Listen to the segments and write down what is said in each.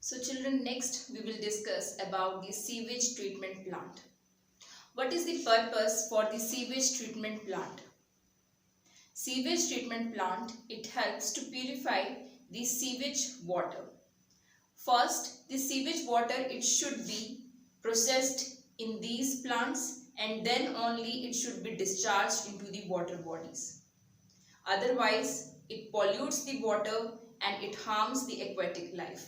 So children, next we will discuss about the sewage treatment plant. What is the purpose for the sewage treatment plant? Sewage treatment plant, it helps to purify the sewage water. First, the sewage water, it should be processed in these plants and then only it should be discharged into the water bodies. Otherwise, it pollutes the water and it harms the aquatic life.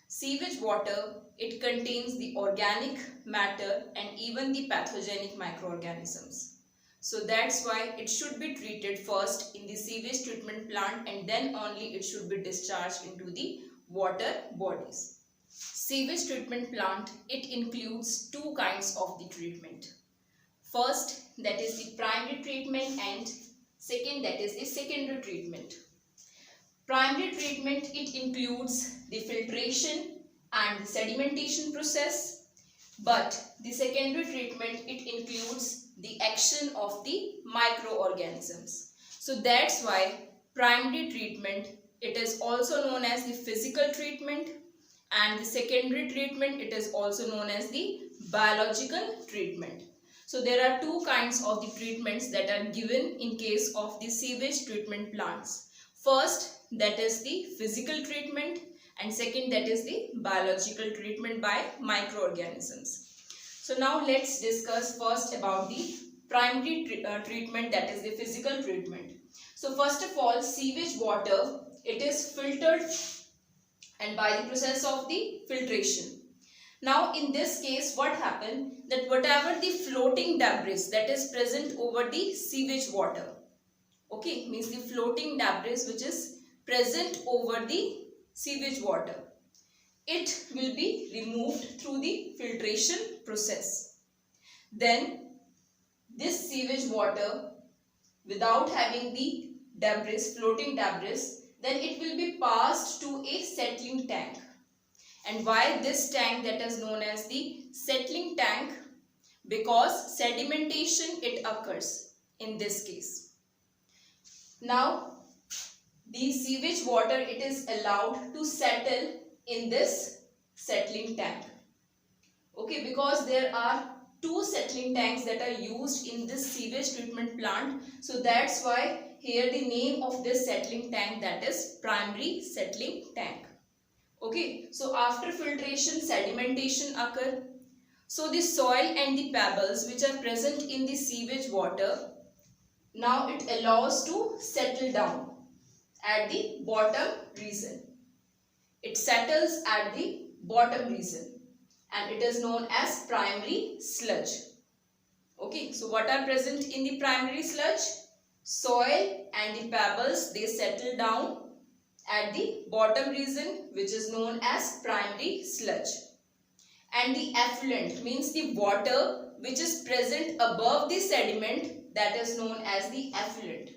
Sewage water, it contains the organic matter and even the pathogenic microorganisms. So that's why it should be treated first in the sewage treatment plant and then only it should be discharged into the water bodies. Sewage treatment plant, it includes two kinds of the treatment. First, that is the primary treatment, and second, that is the secondary treatment. Primary treatment, it includes the filtration and the sedimentation process, but the secondary treatment, it includes the action of the microorganisms. So that's why primary treatment, it is also known as the physical treatment, and the secondary treatment, it is also known as the biological treatment. So there are two kinds of the treatments that are given in case of the sewage treatment plants. First, that is the physical treatment, and second, that is the biological treatment by microorganisms. So now let's discuss first about the primary treatment, that is the physical treatment. So first of all, sewage water, it is filtered and by the process of the filtration. Now in this case, what happened, that whatever the floating debris that is present over the sewage water, okay, means the floating debris which is present over the sewage water, it will be removed through the filtration process. Then this sewage water, without having the debris, floating debris, then it will be passed to a settling tank. And why this tank that is known as the settling tank? Because sedimentation, it occurs in this case. Now the sewage water, it is allowed to settle in this settling tank. Okay, because there are two settling tanks that are used in this sewage treatment plant. So that's why here the name of this settling tank, that is primary settling tank. Okay, so after filtration, sedimentation occur. So the soil and the pebbles which are present in the sewage water, now it allows to settle down at the bottom region. It settles at the bottom region and it is known as primary sludge. Okay, so what are present in the primary sludge? Soil and the pebbles, they settle down at the bottom region which is known as primary sludge. And the effluent means the water which is present above the sediment, that is known as the effluent.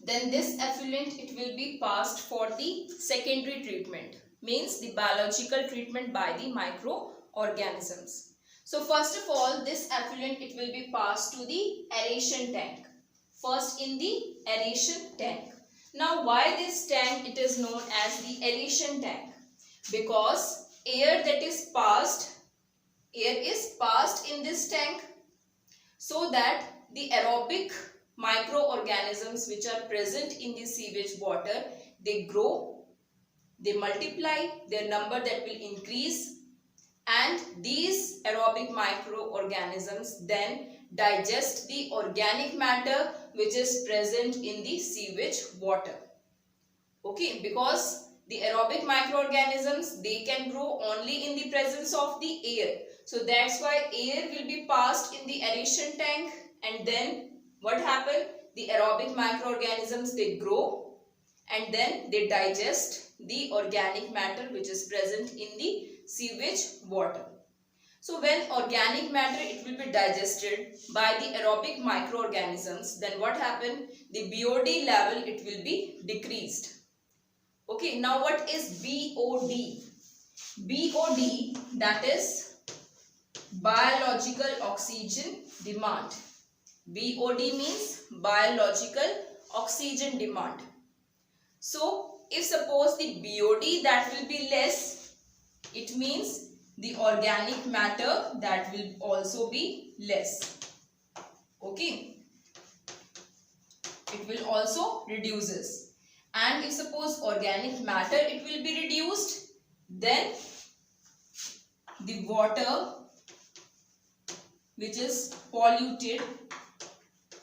Then this effluent, it will be passed for the secondary treatment, means the biological treatment by the microorganisms. So first of all, this effluent, it will be passed to the aeration tank. First in the aeration tank. Now why this tank, it is known as the aeration tank? Because air is passed in this tank, so that the aerobic microorganisms which are present in the sewage water, they grow, they multiply, their number that will increase, and these aerobic microorganisms then digest the organic matter which is present in the sewage water. Okay, because the aerobic microorganisms, they can grow only in the presence of the air. So that's why air will be passed in the aeration tank, and then what happened? The aerobic microorganisms, they grow and then they digest the organic matter which is present in the sewage water. So when organic matter, it will be digested by the aerobic microorganisms, then what happened? The BOD level, it will be decreased. Okay, now what is BOD? BOD, that is biological oxygen demand. BOD means biological oxygen demand. So if suppose the BOD that will be less, it means the organic matter that will also be less. Okay. It will also reduces. And if suppose organic matter it will be reduced, then the water which is polluted,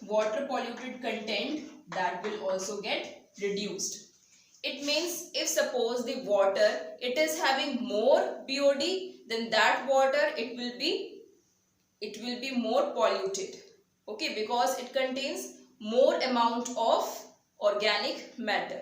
water polluted content, that will also get reduced. It means if suppose the water it is having more BOD, then that water it will be more polluted. Okay, because it contains more amount of organic matter.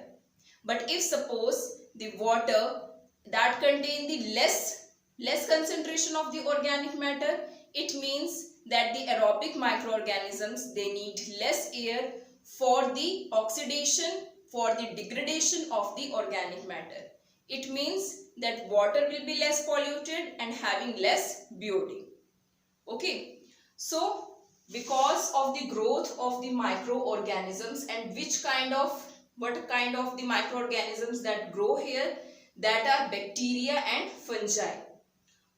But if suppose the water that contain the less concentration of the organic matter, it means that the aerobic microorganisms, they need less air for the oxidation, for the degradation of the organic matter. It means that water will be less polluted and having less BOD. Okay, so because of the growth of the microorganisms, and what kind of the microorganisms that grow here, that are bacteria and fungi.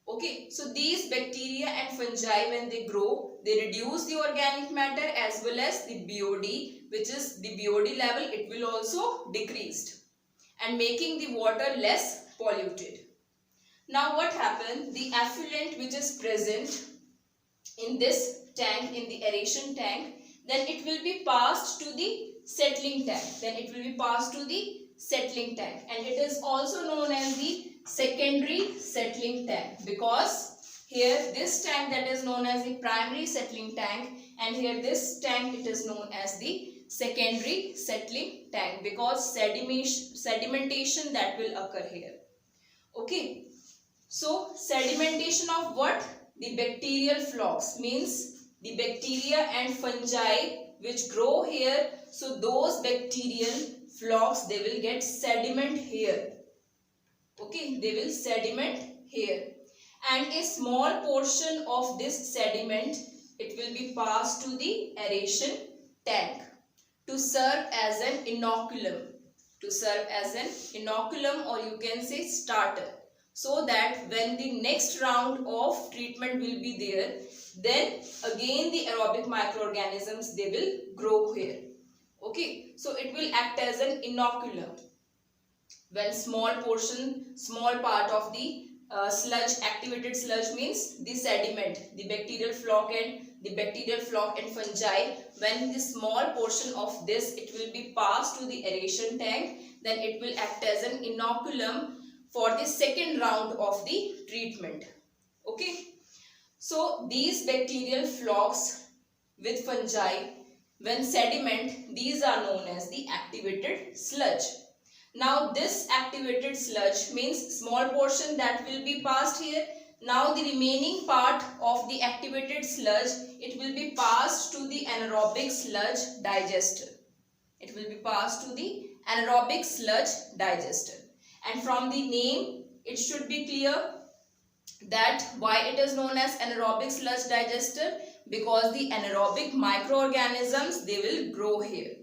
Okay, so these bacteria and fungi, when they grow, they reduce the organic matter as well as the BOD, which is the BOD level, it will also decreased and making the water less polluted. Now what happened? The effluent which is present in this tank, in the aeration tank, then it will be passed to the settling tank. And it is also known as the secondary settling tank, because here this tank that is known as the primary settling tank, and here this tank it is known as the secondary settling tank, because sedimentation that will occur here. Okay, so sedimentation of what? The bacterial flocks, means the bacteria and fungi which grow here. So those bacterial flocks, they will get sediment here. Okay, they will sediment here, and a small portion of this sediment, it will be passed to the aeration tank to serve as an inoculum, or you can say starter, so that when the next round of treatment will be there, then again the aerobic microorganisms, they will grow here. Okay, so it will act as an inoculum. When small part of the sludge, activated sludge means the sediment, the bacterial flock and fungi, when the small portion of this, it will be passed to the aeration tank, then it will act as an inoculum for the second round of the treatment. Okay, so these bacterial flocks with fungi, when sediment, these are known as the activated sludge. Now this activated sludge means small portion that will be passed here. Now the remaining part of the activated sludge, it will be passed to the anaerobic sludge digester. And from the name, it should be clear that why it is known as anaerobic sludge digester, because the anaerobic microorganisms, they will grow here.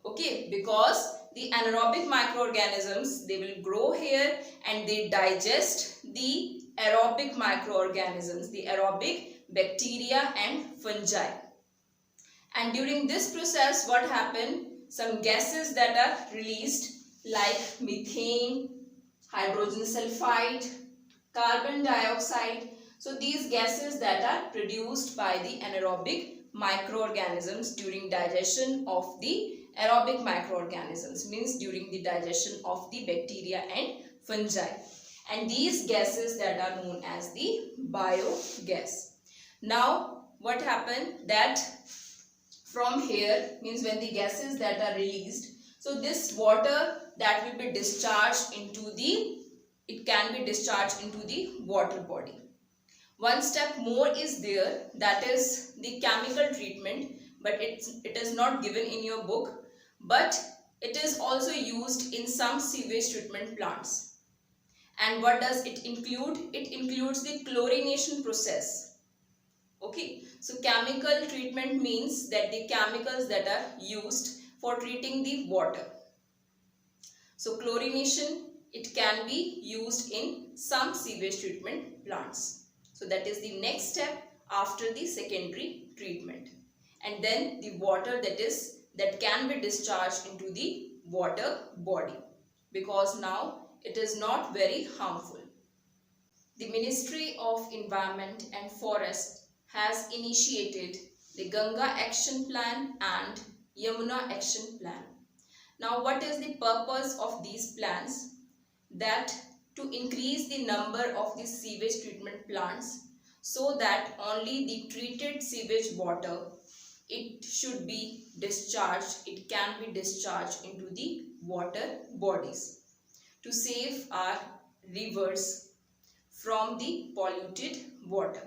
Okay, because the anaerobic microorganisms, they will grow here and they digest the aerobic microorganisms, the aerobic bacteria and fungi. And during this process, what happened? Some gases that are released like methane, hydrogen sulfide, carbon dioxide. So these gases that are produced by the anaerobic microorganisms during digestion of the aerobic microorganisms, means during the digestion of the bacteria and fungi. And these gases that are known as the biogas. Now what happened? That from here, means when the gases that are released, so this water that will be discharged into the, it can be discharged into the water body. One step more is there, that is the chemical treatment, but it is not given in your book, but it is also used in some sewage treatment plants. And what does it include? It includes the chlorination process. Okay, so chemical treatment means that the chemicals that are used for treating the water. So chlorination it can be used in some sewage treatment plants. So that is the next step after the secondary treatment. And then the water that can be discharged into the water body, because now it is not very harmful. The Ministry of Environment and Forest has initiated the Ganga Action Plan and Yamuna Action Plan. Now, what is the purpose of these plans? That to increase the number of the sewage treatment plants, so that only the treated sewage water, it should be discharged, it can be discharged into the water bodies to save our rivers from the polluted water.